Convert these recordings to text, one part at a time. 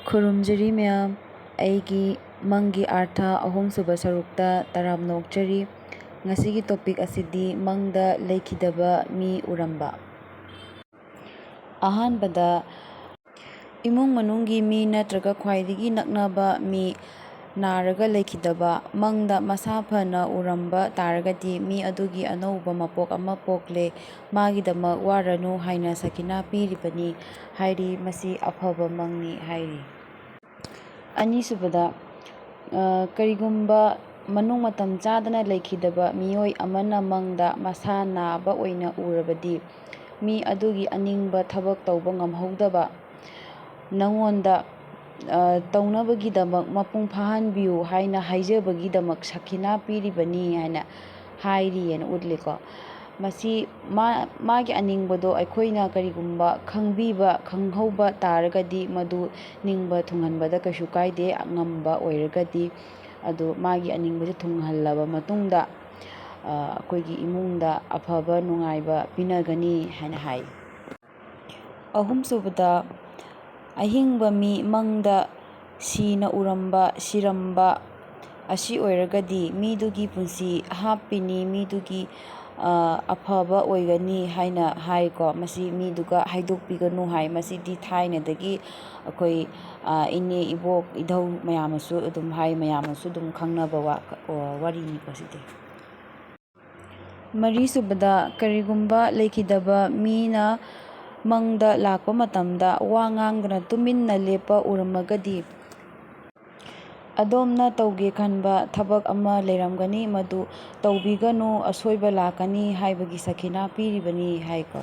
ꯈꯨꯔꯨꯝꯖꯔꯤ ꯃꯌꯥꯝ, ꯑꯩꯒꯤ ꯃꯪꯒꯤ ꯑꯥꯔꯊ ꯑꯍꯨꯝꯁꯨꯕ ꯁꯔꯨꯛꯇ ꯇꯔꯥꯝꯅ ꯑꯣꯛꯆꯔꯤ꯫ ꯉꯁꯤꯒꯤ ꯇꯣꯄꯤꯛ ꯑꯁꯤꯗꯤ ꯃꯪꯗ ꯂꯩꯈꯤꯗꯕ ꯃꯤ ꯎꯔꯝꯕ꯫ ꯑꯍꯥꯟꯕꯗ, ꯏꯃꯨꯡ ꯃꯅꯨꯡꯒꯤ ꯃꯤ ꯅꯠꯇ꯭ꯔꯒ ꯈ꯭ꯋꯥꯏꯗꯒꯤ ꯅꯛꯅꯕ ꯃꯤ ꯅꯥꯔꯒ ꯂꯩꯈꯤꯗꯕ, ꯃꯪꯗ ꯃꯁꯥ ꯐꯅ ꯎꯔꯝꯕ ꯇꯥꯔꯒꯗꯤ ꯃꯤ ꯑꯗꯨꯒꯤ ꯑꯅꯧꯕ ꯃꯄꯣꯛ ꯑꯃ ꯄꯣꯛꯂꯦ, ꯃꯥꯒꯤꯗꯃꯛ ꯋꯥꯔꯅꯨ ꯍꯥꯏꯅ ꯁꯈꯤꯅꯥ ꯄꯤꯔꯤꯕꯅꯤ ꯍꯥꯏꯔꯤ, ꯃꯁꯤ ꯑꯐꯕ ꯃꯪꯅꯤ ꯍꯥꯏꯔꯤ꯫ ꯑꯅꯤꯁꯨꯕꯗ, ꯀꯔꯤꯒꯨꯝꯕ ꯃꯅꯨꯡ ꯃꯇꯝ ꯆꯥꯗꯅ ꯂꯩꯈꯤꯗꯕ ꯃꯤꯑꯣꯏ ꯑꯃꯅ ꯃꯪꯗ ꯃꯁꯥ ꯅꯥꯕ ꯑꯣꯏꯅ ꯎꯔꯕꯗꯤ, ꯃꯤ ꯑꯗꯨꯒꯤ ꯑꯅꯤꯡꯕ ꯊꯕꯛ ꯇꯧꯕ ꯉꯝꯍꯧꯗꯕ ꯅꯉꯣꯟꯗ ꯇꯧꯅꯕꯒꯤꯗꯃꯛ ꯃꯄꯨꯡ ꯐꯥꯍꯟꯕꯤꯌꯨ ꯍꯥꯏꯅ ꯍꯥꯏꯖꯕꯒꯤꯗꯃꯛ ꯁꯈꯤꯅꯥ ꯄꯤꯔꯤꯕꯅꯤ ꯍꯥꯏꯅ ꯍꯥꯏꯔꯤꯅ ꯎꯠꯂꯤꯀꯣ꯫ ꯃꯁꯤ ꯃꯥꯒꯤ ꯑꯅꯤꯡꯕꯗꯣ ꯑꯩꯈꯣꯏꯅ ꯀꯔꯤꯒꯨꯝꯕ ꯈꯪꯍꯧꯕ ꯇꯥꯔꯒꯗꯤ ꯃꯗꯨ ꯅꯤꯡꯕ ꯊꯨꯡꯍꯟꯕꯗ ꯀꯩꯁꯨ ꯀꯥꯏꯗꯦ, ꯉꯝꯕ ꯑꯣꯏꯔꯒꯗꯤ ꯑꯗꯨ ꯃꯥꯒꯤ ꯑꯅꯤꯡꯕꯁꯦ ꯊꯨꯡꯍꯜꯂꯕ ꯃꯇꯨꯡꯗ ꯑꯩꯈꯣꯏꯒꯤ ꯏꯃꯨꯡꯗ ꯑꯐꯕ ꯅꯨꯡꯉꯥꯏꯕ ꯄꯤꯅꯒꯅꯤ ꯍꯥꯏꯅ ꯍꯥꯏ꯫ ꯑꯍꯨꯝꯁꯨꯕꯗ, ꯑꯍꯤꯡꯕ ꯃꯤ ꯃꯪꯗ ꯁꯤꯅ ꯁꯤꯔꯝꯕ ꯑꯁꯤ ꯑꯣꯏꯔꯒꯗꯤ ꯃꯤꯗꯨꯒꯤ ꯄꯨꯟꯁꯤ ꯍꯥꯞꯄꯤꯅꯤ, ꯃꯤꯗꯨꯒꯤ ꯑꯐꯕ ꯑꯣꯏꯒꯅꯤ ꯍꯥꯏꯅ ꯍꯥꯏꯀꯣ꯫ ꯃꯁꯤ ꯃꯤꯗꯨꯒ ꯍꯥꯏꯗꯣꯛꯄꯤꯒꯅꯨ ꯍꯥꯏ꯫ ꯃꯁꯤꯗꯤ ꯊꯥꯏꯅꯗꯒꯤ ꯑꯩꯈꯣꯏ ꯏꯅꯦ ꯏꯕꯣꯛ ꯏꯙꯧ ꯃꯌꯥꯝꯅꯁꯨ ꯑꯗꯨꯝ ꯍꯥꯏ, ꯃꯌꯥꯝꯅꯁꯨ ꯑꯗꯨꯝ ꯈꯪꯅꯕ ꯋꯥꯔꯤꯅꯤꯀꯣ ꯁꯤꯗꯤ꯫ ꯃꯔꯤꯁꯨꯕꯗ, ꯀꯔꯤꯒꯨꯝꯕ ꯂꯩꯈꯤꯗꯕ ꯃꯤꯅ ꯃꯪꯗ ꯂꯥꯛꯄ ꯃꯇꯝꯗ ꯋꯥ ꯉꯥꯡꯗꯅ ꯇꯨꯃꯤꯟꯅ ꯂꯦꯞꯄ ꯎꯔꯝꯃꯒꯗꯤ ꯑꯗꯣꯝꯅ ꯇꯧꯒꯦ ꯈꯟꯕ ꯊꯕꯛ ꯑꯃ ꯂꯩꯔꯝꯒꯅꯤ, ꯃꯗꯨ ꯇꯧꯕꯤꯒꯅꯨ, ꯑꯁꯣꯏꯕ ꯂꯥꯛꯀꯅꯤ ꯍꯥꯏꯕꯒꯤ ꯁꯈꯤꯅꯥ ꯄꯤꯔꯤꯕꯅꯤ ꯍꯥꯏꯀꯣ꯫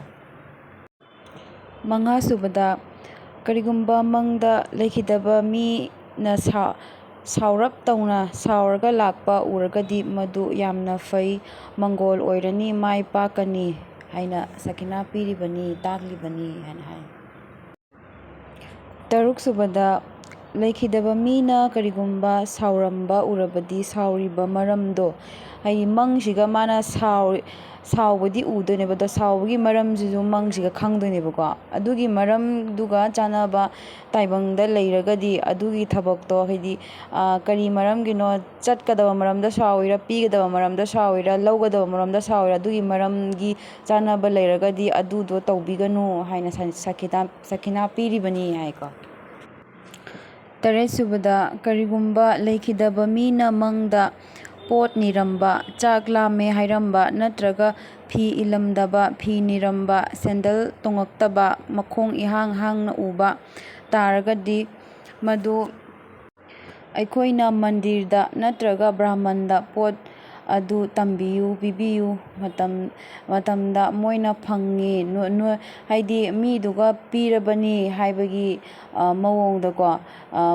ꯃꯉꯥꯁꯨꯕꯗ, ꯀꯔꯤꯒꯨꯝꯕ ꯃꯪꯗ ꯂꯩꯈꯤꯗꯕ ꯃꯤꯅ ꯁꯥꯎꯔꯞ ꯇꯧꯅ ꯁꯥꯎꯔꯒ ꯂꯥꯛꯄ ꯎꯔꯒꯗꯤ ꯃꯗꯨ ꯌꯥꯝꯅ ꯐꯩ, ꯃꯪꯒꯣꯜ ꯑꯣꯏꯔꯅꯤ, ꯃꯥꯏ ꯄꯥꯛꯀꯅꯤ ꯍꯥꯏꯅ ꯁꯈꯤꯅꯥ ꯄꯤꯔꯤꯕꯅꯤ, ꯇꯥꯛꯂꯤꯕꯅꯤ ꯍꯥꯏꯅ ꯍꯥꯏ꯫ ꯇꯔꯨꯛꯁꯨꯕꯗ, ꯂꯩꯈꯤꯗꯕ ꯃꯤꯅ ꯀꯔꯤꯒꯨꯝꯕ ꯁꯥꯎꯔꯝꯕ ꯎꯔꯕꯗꯤ ꯁꯥꯎꯔꯤꯕ ꯃꯔꯝꯗꯣ, ꯍꯥꯏꯗꯤ ꯃꯪꯁꯤꯒ ꯃꯥꯅ ꯁꯥꯎꯕꯗꯤ ꯎꯗꯣꯏꯅꯦꯕ, ꯑꯗꯣ ꯁꯥꯎꯕꯒꯤ ꯃꯔꯝꯁꯤꯁꯨ ꯃꯪꯁꯤꯒ ꯈꯪꯗꯣꯏꯅꯦꯕꯀꯣ꯫ ꯑꯗꯨꯒꯤ ꯃꯔꯝꯗꯨꯒ ꯆꯥꯟꯅꯕ ꯇꯥꯏꯕꯪꯗ ꯂꯩꯔꯒꯗꯤ ꯑꯗꯨꯒꯤ ꯊꯕꯛꯇꯣ, ꯍꯥꯏꯗꯤ ꯀꯔꯤ ꯃꯔꯝꯒꯤꯅꯣ, ꯆꯠꯀꯗꯕ ꯃꯔꯝꯗ ꯁꯥꯎꯔꯤꯔꯥ, ꯄꯤꯒꯗꯕ ꯃꯔꯝꯗ ꯁꯥꯎꯔꯤꯔꯥ, ꯂꯧꯒꯗꯕ ꯃꯔꯝꯗ ꯁꯥꯎꯔꯤꯔꯥ, ꯑꯗꯨꯒꯤ ꯃꯔꯝꯒꯤ ꯆꯥꯟꯅꯕ ꯂꯩꯔꯒꯗꯤ ꯑꯗꯨꯗꯣ ꯇꯧꯕꯤꯒꯅꯨ ꯍꯥꯏꯅ ꯁꯈꯤꯅꯥ ꯄꯤꯔꯤꯕꯅꯤ ꯍꯥꯏꯀꯣ꯫ ꯇꯔꯦꯠꯁꯨꯕꯗ, ꯀꯔꯤꯒꯨꯝꯕ ꯂꯩꯈꯤꯗꯕ ꯃꯤꯅ ꯃꯪꯗ ꯄꯣꯠ ꯅꯤꯔꯝꯕ, ꯆꯥꯛ ꯂꯥꯝꯃꯦ ꯍꯥꯏꯔꯝꯕ, ꯅꯠꯇ꯭ꯔꯒ ꯐꯤ ꯏꯜꯂꯝꯗꯕ, ꯐꯤ ꯅꯤꯔꯝꯕ, ꯁꯦꯟꯗꯜ ꯇꯣꯡꯉꯛꯇꯕ, ꯃꯈꯣꯡ ꯏꯍꯥꯡ ꯍꯥꯡꯅ ꯎꯕ ꯇꯥꯔꯒꯗꯤ ꯃꯗꯨ ꯑꯩꯈꯣꯏꯅ ꯃꯟꯗꯤꯔꯗ ꯅꯠꯇ꯭ꯔꯒ ꯕ꯭ꯔꯥꯍꯃꯟꯗ ꯄꯣꯠ ꯑꯗꯨ ꯄꯤꯕꯤꯌꯨ, ꯃꯇꯝꯗ ꯃꯣꯏꯅ ꯐꯪꯉꯤ, ꯍꯥꯏꯗꯤ ꯃꯤꯗꯨꯒ ꯄꯤꯔꯕꯅꯤ ꯍꯥꯏꯕꯒꯤ ꯃꯑꯣꯡꯗꯀꯣ,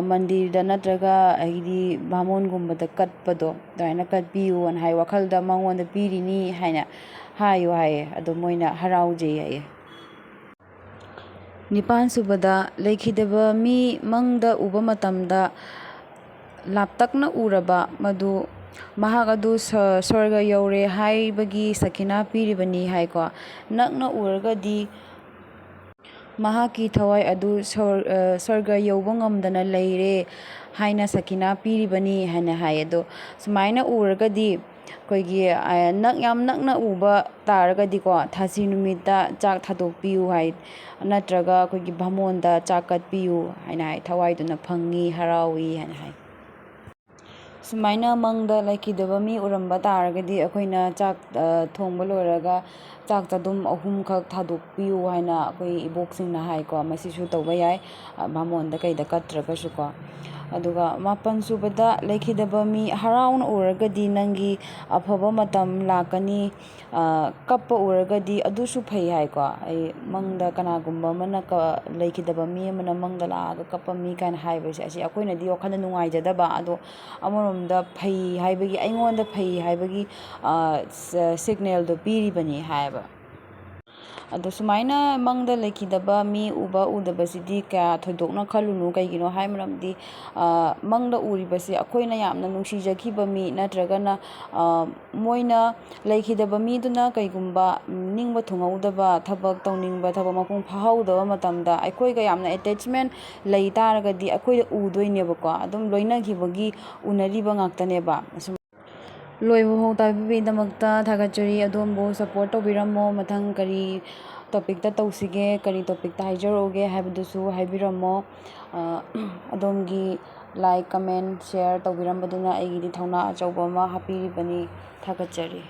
ꯃꯟꯗꯤꯔꯗ ꯅꯠꯇ꯭ꯔꯒ ꯍꯥꯏꯗꯤ ꯕꯥꯃꯣꯟꯒꯨꯝꯕꯗ ꯀꯠꯄꯗꯣ, ꯑꯗꯨꯃꯥꯏꯅ ꯀꯠꯄꯤꯌꯨꯅ ꯍꯥꯏ, ꯋꯥꯈꯜꯗ ꯃꯉꯣꯟꯗ ꯄꯤꯔꯤꯅꯤ ꯍꯥꯏꯅ ꯍꯥꯏꯌꯨ ꯍꯥꯏꯌꯦ, ꯑꯗꯣ ꯃꯣꯏꯅ ꯍꯔꯥꯎꯖꯩ ꯍꯥꯏꯌꯦ꯫ ꯅꯤꯄꯥꯟꯁꯨꯕꯗ, ꯂꯩꯈꯤꯗꯕ ꯃꯤ ꯃꯪꯗ ꯎꯕ ꯃꯇꯝꯗ ꯂꯥꯞꯇꯛꯅ ꯎꯔꯕ, ꯃꯗꯨ ꯃꯍꯥꯛ ꯑꯗꯨ ꯁ꯭ꯋꯔꯒ ꯌꯧꯔꯦ ꯍꯥꯏꯕꯒꯤ ꯁꯈꯤꯅꯥ ꯄꯤꯔꯤꯕꯅꯤ ꯍꯥꯏꯀꯣ꯫ ꯅꯛꯅ ꯎꯔꯒꯗꯤ ꯃꯍꯥꯛꯀꯤ ꯊꯋꯥꯏ ꯑꯗꯨ ꯁ꯭ꯋꯔꯒ ꯌꯧꯕ ꯉꯝꯗꯅ ꯂꯩꯔꯦ ꯍꯥꯏꯅ ꯁꯈꯤꯅꯥ ꯄꯤꯔꯤꯕꯅꯤ ꯍꯥꯏꯅ ꯍꯥꯏ꯫ ꯑꯗꯣ ꯁꯨꯃꯥꯏꯅ ꯎꯔꯒꯗꯤ ꯑꯩꯈꯣꯏꯒꯤ ꯌꯥꯝ ꯅꯛꯅ ꯎꯕ ꯇꯥꯔꯒꯗꯤꯀꯣ, ꯊꯥꯁꯤ ꯅꯨꯃꯤꯠꯇ ꯆꯥꯛ ꯊꯥꯗꯣꯛꯄꯤꯌꯨ ꯍꯥꯏ, ꯅꯠꯇ꯭ꯔꯒ ꯑꯩꯈꯣꯏꯒꯤ ꯕꯥꯃꯣꯟꯗ ꯆꯥꯛ ꯀꯠꯄꯤꯌꯨ ꯍꯥꯏꯅ ꯍꯥꯏ, ꯊꯋꯥꯏꯗꯨꯅ ꯐꯪꯉꯤ, ꯍꯔꯥꯎꯏ ꯍꯥꯏꯅ ꯍꯥꯏ꯫ ꯁꯨꯃꯥꯏꯅ ꯃꯪꯗ ꯂꯩꯈꯤꯗꯕ ꯃꯤ ꯎꯔꯝꯕ ꯇꯥꯔꯒꯗꯤ ꯑꯩꯈꯣꯏꯅ ꯆꯥꯛ ꯊꯣꯡꯕ ꯂꯣꯏꯔꯒ ꯆꯥꯛ ꯆꯗꯨꯝ 3ꯈꯛ ꯊꯥꯗꯣꯛꯄꯤꯌꯨ ꯍꯥꯏꯅ ꯑꯩꯈꯣꯏ ꯏꯕꯣꯛꯁꯤꯡꯅ ꯍꯥꯏꯀꯣ꯫ ꯃꯁꯤꯁꯨ ꯇꯧꯕ ꯌꯥꯏ, ꯕꯥꯃꯣꯟꯗ ꯀꯩꯗ ꯀꯠꯇ꯭ꯔꯒꯁꯨꯀꯣ꯫ ꯑꯗꯨꯒ 7ꯁꯨꯕꯗ, ꯂꯩꯈꯤꯗꯕ ꯃꯤ ꯍꯔꯥꯎꯅ ꯎꯔꯒꯗꯤ ꯅꯪꯒꯤ ꯑꯐꯕ ꯃꯇꯝ ꯂꯥꯛꯀꯅꯤ, ꯀꯞꯄ ꯎꯔꯒꯗꯤ ꯑꯗꯨꯁꯨ ꯐꯩ ꯍꯥꯏꯀꯣ꯫ ꯑꯩ ꯃꯪꯗ ꯀꯅꯥꯒꯨꯝꯕ ꯑꯃꯅ ꯂꯩꯈꯤꯗꯕ ꯃꯤ ꯑꯃꯅ ꯃꯪꯗ ꯂꯥꯛꯑꯒ ꯀꯞꯄꯝꯃꯤ ꯀꯥꯏꯅ ꯍꯥꯏꯕꯁꯦ, ꯑꯁꯤ ꯑꯩꯈꯣꯏꯅꯗꯤ ꯋꯥꯈꯜꯗ ꯅꯨꯡꯉꯥꯏꯖꯗꯕ, ꯑꯗꯣ ꯑꯃꯔꯣꯝꯗ ꯐꯩ ꯍꯥꯏꯕꯒꯤ, ꯑꯩꯉꯣꯟꯗ ꯐꯩ ꯍꯥꯏꯕꯒꯤ ꯁꯤꯒꯅꯦꯜꯗꯣ ꯄꯤꯔꯤꯕꯅꯤ ꯍꯥꯏꯌꯦꯕ꯫ ꯑꯗꯣ ꯁꯨꯃꯥꯏꯅ ꯃꯪꯗ ꯂꯩꯈꯤꯗꯕ ꯃꯤ ꯎꯕ ꯎꯗꯕꯁꯤꯗꯤ ꯀꯌꯥ ꯊꯣꯏꯗꯣꯛꯅ ꯈꯜꯂꯨꯅꯨ. ꯀꯩꯒꯤꯅꯣ ꯍꯥꯏ ꯃꯔꯝꯗꯤ ꯃꯪꯗ ꯎꯔꯤꯕꯁꯤ ꯑꯩꯈꯣꯏꯅ ꯌꯥꯝꯅ ꯅꯨꯡꯁꯤꯖꯈꯤꯕ ꯃꯤ ꯅꯠꯇ꯭ꯔꯒꯅ ꯃꯣꯏꯅ ꯂꯩꯈꯤꯗꯕ ꯃꯤꯗꯨꯅ ꯀꯩꯒꯨꯝꯕ ꯅꯤꯡꯕ ꯊꯨꯡꯍꯧꯗꯕ ꯊꯕꯛ ꯇꯧꯅꯤꯡꯕ ꯊꯕꯛ ꯃꯄꯨꯡ ꯐꯥꯍꯧꯗꯕ ꯃꯇꯝꯗ ꯑꯩꯈꯣꯏꯒ ꯌꯥꯝꯅ ꯑꯦꯇꯦꯆꯃꯦꯟ ꯂꯩ ꯇꯥꯔꯒꯗꯤ ꯑꯩꯈꯣꯏꯗ ꯎꯗꯣꯏꯅꯦꯕꯀꯣ. ꯑꯗꯨꯝ ꯂꯣꯏꯅꯈꯤꯕꯒꯤ ꯎꯅꯔꯤꯕ ꯉꯥꯛꯇꯅꯦꯕ. ꯂꯣꯏꯕꯐꯥꯎ ꯇꯥꯕꯤꯕꯒꯤꯗꯃꯛꯇ ꯊꯥꯒꯠꯆꯔꯤ. ꯑꯗꯣꯝꯕꯨ ꯁꯞꯄꯣꯔꯠ ꯇꯧꯕꯤꯔꯝꯃꯣ. ꯃꯊꯪ ꯀꯔꯤ ꯇꯣꯄꯤꯛꯇ ꯇꯧꯁꯤꯒꯦ, ꯀꯔꯤ ꯇꯣꯄꯤꯛꯇ ꯍꯥꯏꯖꯔꯛꯎꯒꯦ ꯍꯥꯏꯕꯗꯨꯁꯨ ꯍꯥꯏꯕꯤꯔꯝꯃꯣ. ꯑꯗꯣꯝꯒꯤ ꯂꯥꯏꯛ, ꯀꯃꯦꯟ, ꯁꯤꯌꯔ ꯇꯧꯕꯤꯔꯝꯕꯗꯨꯅ ꯑꯩꯒꯤꯗꯤ ꯊꯧꯅꯥ ꯑꯆꯧꯕ ꯑꯃ ꯍꯥꯞꯄꯤꯔꯤꯕꯅꯤ. ꯊꯥꯒꯠꯆꯔꯤ.